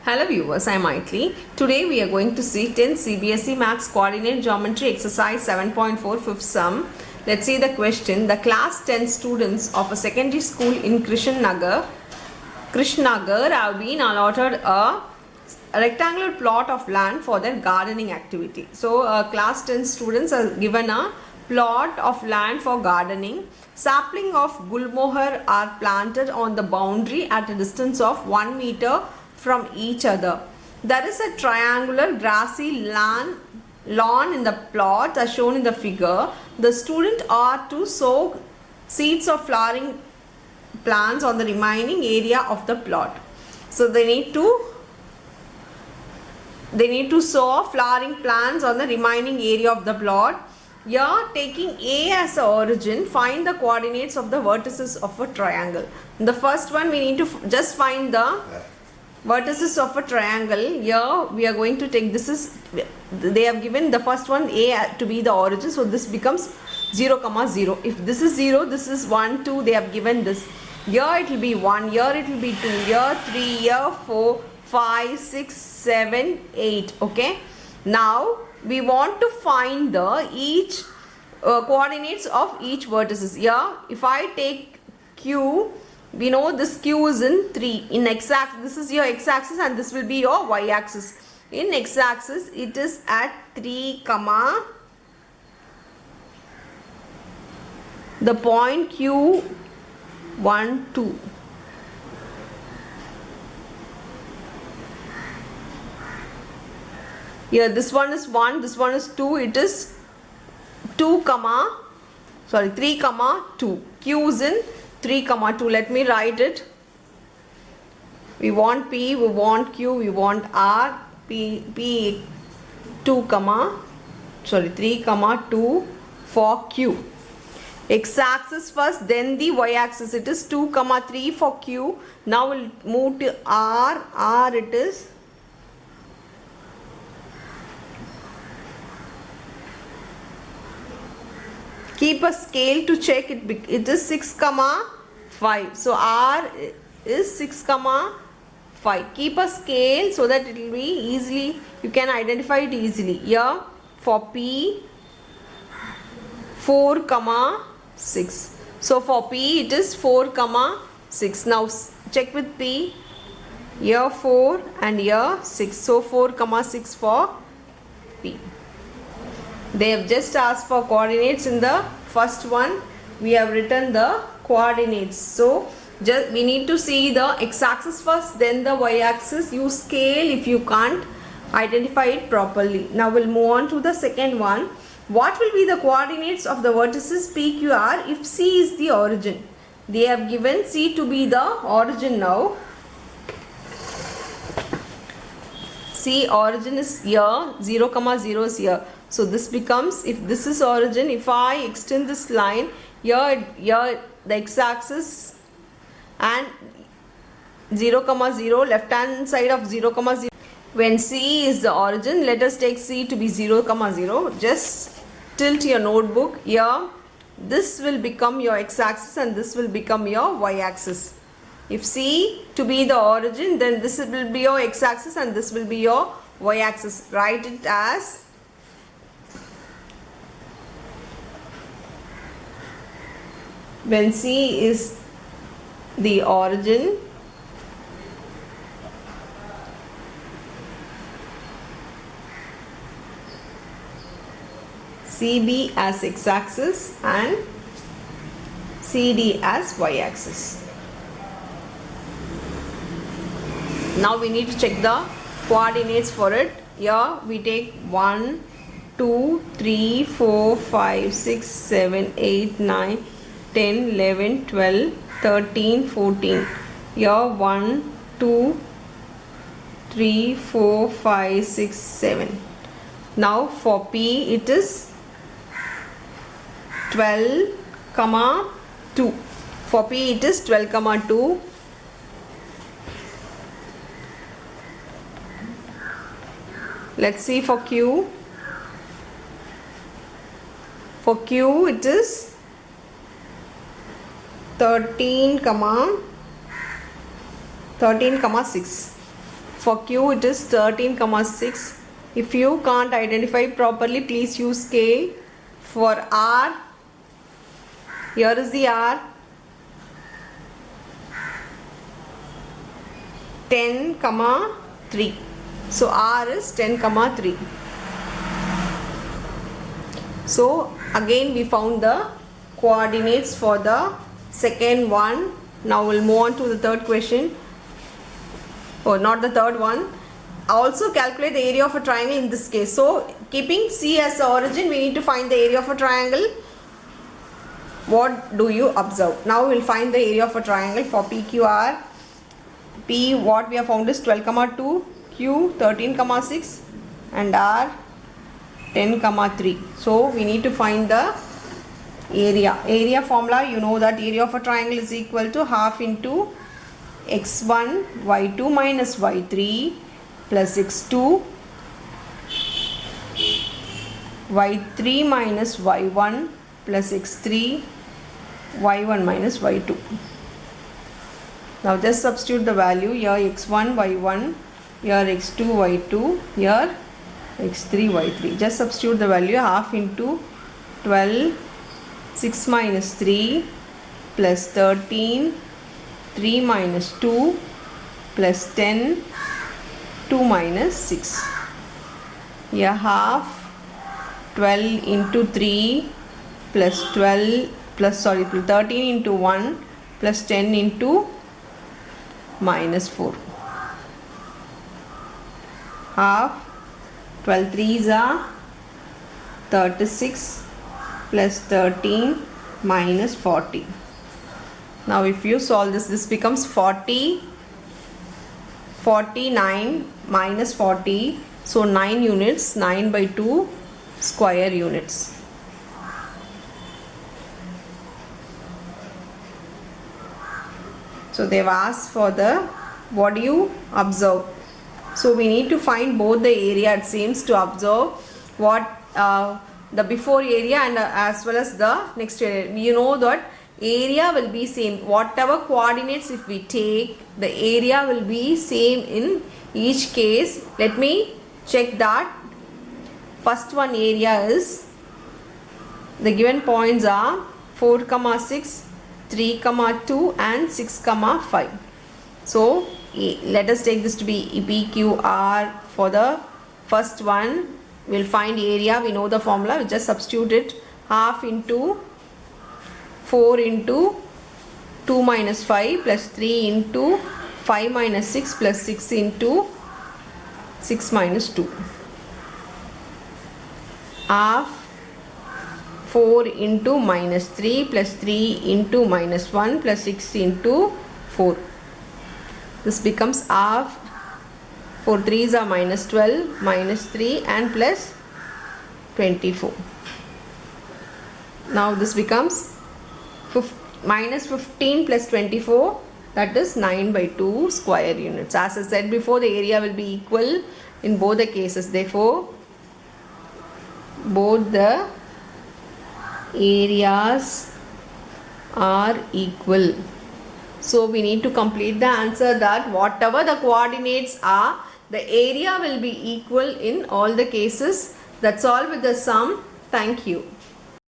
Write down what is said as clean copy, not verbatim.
Hello viewers, I am Maitli. Today we are going to see 10th CBSE Maths Coordinate Geometry Exercise 7.4 fifth sum. Let's see the question. The class 10 students of a secondary school in Krishnanagar have been allotted a rectangular plot of land for their gardening activity. So class 10 students are given a plot of land for gardening. Sapling of gulmohar are planted on the boundary at a distance of 1 meter from each other. There is a triangular grassy lawn in the plot as shown in the figure. The students are to sow seeds of flowering plants on the remaining area of the plot. So they need to sow flowering plants on the remaining area of the plot. Here, taking A as the origin, find the coordinates of the vertices of a triangle. In the first one, we need to just find the vertices of a triangle. Here we are going to take, they have given the first one A to be the origin, so this becomes 0, 0. If this is 0, this is 1, 2, they have given this. Here it will be 1, here it will be 2, here 3, here 4, 5, 6, 7, 8. Okay. Now we want to find the each coordinates of each vertices. Here if I take Q, we know this Q is in 3. In x-axis, this is your x-axis and this will be your y-axis. In x-axis, it is at 3, the point Q 1, 2. Here this one is 1, this one is 2, it is 3, 2. Q is in 3, 2. Let me write it. We want P, we want Q, we want R. P 3, 2 for Q. X-axis first, then the y-axis. It is 2, 3 for Q. Now we'll move to R. R it is. Keep a scale to check it. It is 6, 5. So R is 6, 5. Keep a scale so that it will be easily, you can identify it easily. Here for P 4, 6. So for P it is 4, 6. Now check with P. Here 4 and here 6. So 4, 6 for P. They have just asked for coordinates in the first one. We have written the coordinates. So we need to see the x-axis first, then the y-axis. Use scale if you can't identify it properly. Now we'll move on to the second one. What will be the coordinates of the vertices PQR if C is the origin? They have given C to be the origin now. C origin is here, 0, 0 is here. So this becomes, if this is origin, if I extend this line, here the x-axis and 0, 0, left hand side of 0, 0. When C is the origin, let us take C to be 0, 0. Just tilt your notebook here. This will become your x-axis and this will become your y-axis. If C to be the origin, then this will be your x-axis and this will be your y-axis. Write it as when C is the origin, CB as x-axis and CD as y-axis. Now we need to check the coordinates for it. Here we take 1, 2, 3, 4, 5, 6, 7, 8, 9, 10, 11, 12, 13, 14. Here 1, 2, 3, 4, 5, 6, 7. Now for P it is 12, 2. For P it is 12, 2. Let's see for Q. For Q it is 13, 6. For Q it is 13 comma 6. If you can't identify properly, please use scale. For R, here is the R, 10 comma 3. So R is 10 comma 3. So again we found the coordinates for the second one. Now we'll move on to the third question. Oh, not the third one. Also calculate the area of a triangle in this case. So keeping C as the origin, we need to find the area of a triangle. What do you observe? Now we'll find the area of a triangle for PQR. P, what we have found is 12 comma 2, Q 13 comma 6 and R 10 comma 3. So we need to find the area. Area formula, you know that area of a triangle is equal to half into x1 y2 minus y3 plus x2 y3 minus y1 plus x3 y1 minus y2. Now just substitute the value. Here x1 y1, here x2 y2, here x3 y3. Just substitute the value. Half into 12, 6 minus 3 plus 13, 3 minus 2 plus 10, 2 minus 6. Here half 12 into 3 plus 12 plus 13 into 1 plus 10 into minus 4. Half 12 3s are 36 plus 13 minus 40. Now if you solve this, this becomes 40, 49 minus 40. So 9 units, 9 by 2 square units. So they've asked for the, what do you observe? So we need to find both the area, it seems, to observe what the before area and as well as the next area. You know that area will be same. Whatever coordinates if we take, the area will be same in each case. Let me check that. First one area is, the given points are 4 comma 6, 3 comma 2 and 6 comma 5. So let us take this to be PQR. For the first one, we'll find area. We know the formula. We just substitute it. Half into 4 into 2 minus 5 plus 3 into 5 minus 6 plus 6 into 6 minus 2. Half 4 into minus 3 plus 3 into minus 1 plus 6 into 4. This becomes half. 4 3s are minus 12, minus 3 and plus 24. Now this becomes minus 15 plus 24, that is 9 by 2 square units. As I said before, the area will be equal in both the cases. Therefore, both the areas are equal. So we need to complete the answer that whatever the coordinates are, the area will be equal in all the cases. That's all with the sum. Thank you.